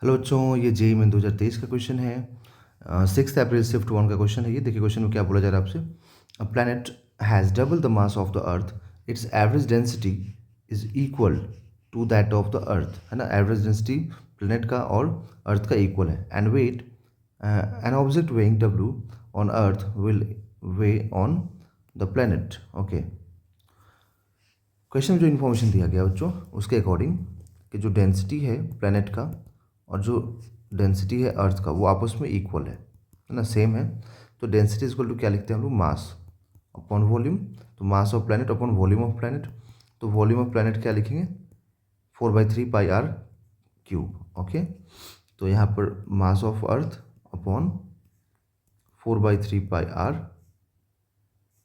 Hello बच्चों, ये JEE main 2023 का क्वेश्चन है। 6 अप्रैल शिफ्ट 1 का क्वेश्चन है। ये देखिए क्वेश्चन में क्या बोला जा रहा है आपसे। A planet has double the mass of the earth, it's average density is equal to that of the earth, है ना। एवरेज डेंसिटी प्लैनेट का और अर्थ का इक्वल है। And weight an object weighing W on earth will weigh on the planet. Okay, question में जो information दिया गया बच्चों, उसके अकॉर्डिंग कि जो डेंसिटी है प्लैनेट का और जो डेंसिटी है अर्थ का वो आपस में इक्वल है ना, सेम है। तो डेंसिटी इक्वल टू क्या लिखते हैं हम लोग, मास अपॉन वॉल्यूम। तो mass of planet upon volume of planet. तो वॉल्यूम ऑफ प्लैनेट क्या लिखेंगे, 4/3 पाई आर क्यूब। ओके, तो यहाँ पर mass of earth upon 4/3 pi R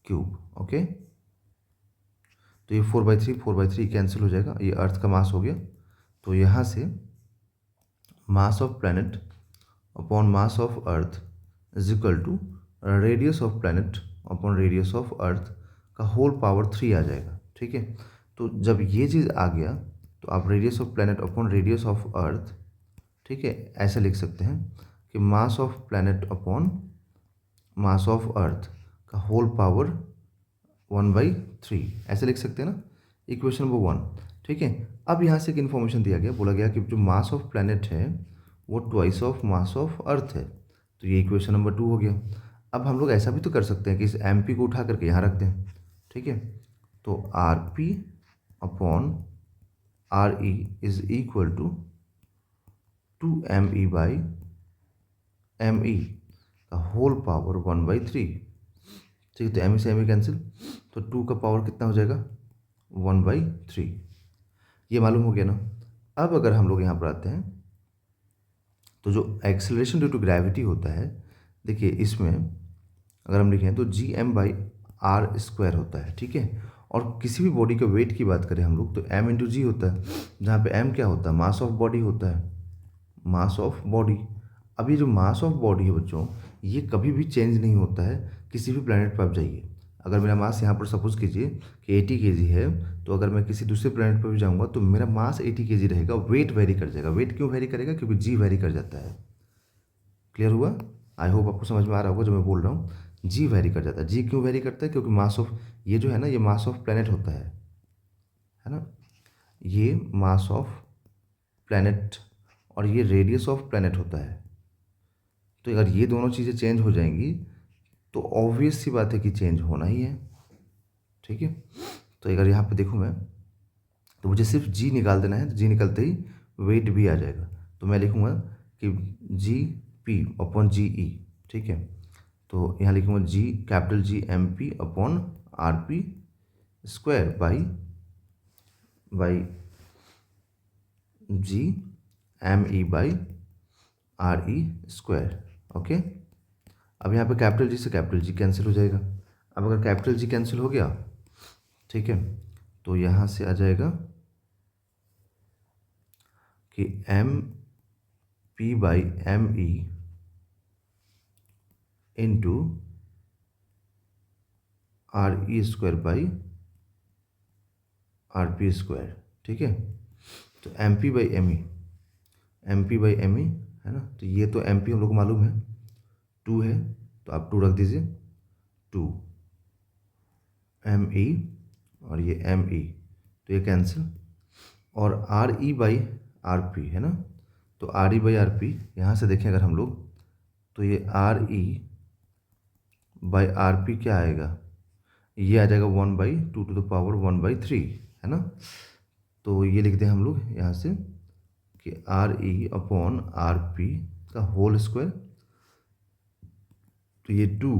cube. Okay, तो ये 4/3 कैंसिल हो जाएगा, ये अर्थ का मास हो गया। तो यहाँ से mass of planet upon mass of earth is equal to radius of planet upon radius of earth का होल पावर 3 आ जाएगा। ठीक है, तो जब ये चीज़ आ गया तो आप radius of planet upon radius of अर्थ, ठीक है, ऐसे लिख सकते हैं कि मास of planet upon mass of earth का होल पावर 1/3, ऐसे लिख सकते हैं ना, इक्वेशन नंबर 1। ठीक है, अब यहाँ से एक इन्फॉर्मेशन दिया गया, बोला गया कि जो मास ऑफ प्लैनेट है वो ट्वाइस ऑफ मास ऑफ अर्थ है। तो ये इक्वेशन नंबर 2 हो गया। अब हम लोग ऐसा भी तो कर सकते हैं कि इस एम पी को उठा करके यहाँ रख दें। ठीक है, तो R P upon R E is equal to 2 ME/ME का होल पावर 1/3। ठीक है, तो एम ई से एम ई कैंसिल, तो 2 का पावर कितना हो जाएगा, 1/3। ये मालूम हो गया ना। अब अगर हम लोग यहाँ पर आते हैं तो जो एक्सेलरेशन ड्यू टू ग्रेविटी होता है, देखिए इसमें अगर हम लिखें तो G m/r² होता है। ठीक है, और किसी भी बॉडी के वेट की बात करें हम लोग तो m×g होता है, जहाँ पे m क्या होता है, मास ऑफ बॉडी होता है, मास ऑफ बॉडी। अब ये जो मास ऑफ बॉडी है बच्चों, ये कभी भी चेंज नहीं होता है। किसी भी प्लेनेट पर आप जाइए, अगर मेरा मास यहाँ पर सपोज कीजिए कि 80 kg है, तो अगर मैं किसी दूसरे प्लेनेट पर भी जाऊँगा तो मेरा मास 80 kg रहेगा, वेट वेरी कर जाएगा। वेट क्यों वेरी करेगा, क्योंकि जी वेरी कर जाता है। क्लियर हुआ? आई होप आपको समझ में आ रहा होगा जो मैं बोल रहा हूँ। जी वेरी कर जाता है। जी क्यों वेरी करता है, क्योंकि मास ऑफ, ये जो है ना, ये मास ऑफ प्लेनेट होता है ना, ये मास ऑफ प्लेनेट और ये रेडियस ऑफ प्लेनेट होता है। तो अगर ये दोनों चीज़ें चेंज हो जाएंगी तो ऑब्वियस सी बात है कि चेंज होना ही है। ठीक है, तो अगर यहाँ पे देखूँ मैं, तो मुझे सिर्फ जी निकाल देना है, तो जी निकलते ही वेट भी आ जाएगा। तो मैं लिखूँगा कि जी पी अपॉन जी ई। ठीक है, तो यहाँ लिखूँगा G, capital G M P upon R P square by G M E by R E square. Okay, अब यहाँ पे कैपिटल जी से कैपिटल जी कैंसिल हो जाएगा। अब अगर कैपिटल जी कैंसिल हो गया, ठीक है, तो यहाँ से आ जाएगा कि M P by M E into R E square by R P square. ठीक है, तो M P by M E, M P by M E, है ना, तो ये तो एम पी हम लोग को मालूम है 2 है, तो आप 2 रख दीजिए, 2 एम ई और ये एम ई, तो ये कैंसिल। और R E by R P है ना, तो R E by R P यहाँ से देखें अगर हम लोग, तो ये R E by R P क्या आएगा, ये आ जाएगा 1/2 ⁻⁴ है ना। तो ये लिखते हैं हम लोग यहाँ से कि R E upon R P का होल स्क्वायर, तो ये 2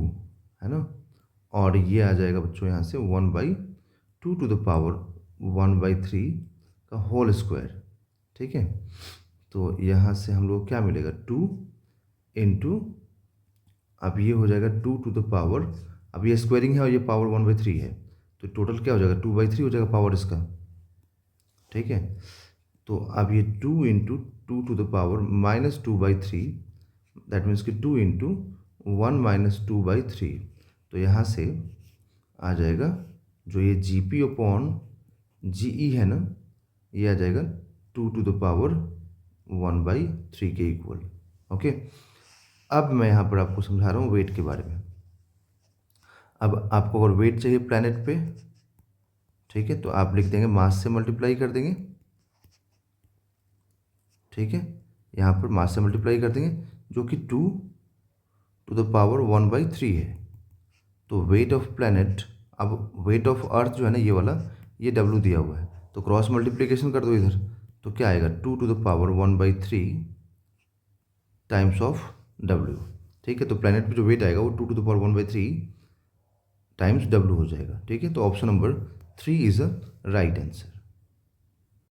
है ना, और ये आ जाएगा बच्चों यहाँ से 1/2 ⁻⁴ का होल स्क्वायर। ठीक है, तो यहाँ से हम लोग क्या मिलेगा, 2 इंटू, अब ये हो जाएगा 2 अब ये स्क्वायरिंग है और ये पावर 1/3 है, तो टोटल क्या हो जाएगा, 2/3 हो जाएगा पावर इसका। ठीक है, तो अब ये 2 इंटू 2 ⁻⁻2/3, दैट मीन्स कि 2 इंटू 1 - 2/3। तो यहाँ से आ जाएगा जो ये जी पी अपॉन जी ई है ना, ये आ जाएगा 2 ⁻⁴ 1/3 के इक्वल। ओके, अब मैं यहाँ पर आपको समझा रहा हूँ वेट के बारे में। अब आपको अगर वेट चाहिए प्लैनेट पे, ठीक है, तो आप लिख देंगे मास से मल्टीप्लाई कर देंगे, ठीक है, यहाँ पर मास से मल्टीप्लाई कर देंगे जो कि 2⁻⁴ है। तो वेट ऑफ प्लैनेट, अब वेट ऑफ अर्थ जो है ना ये वाला, ये W दिया हुआ है, तो क्रॉस मल्टीप्लिकेशन कर दो इधर, तो क्या आएगा 2⁻⁴ टाइम्स ऑफ W। ठीक है, तो प्लैनेट पे जो वेट आएगा वो 2⁻⁴ टाइम्स W हो जाएगा। ठीक है, तो option number 3 is a right answer.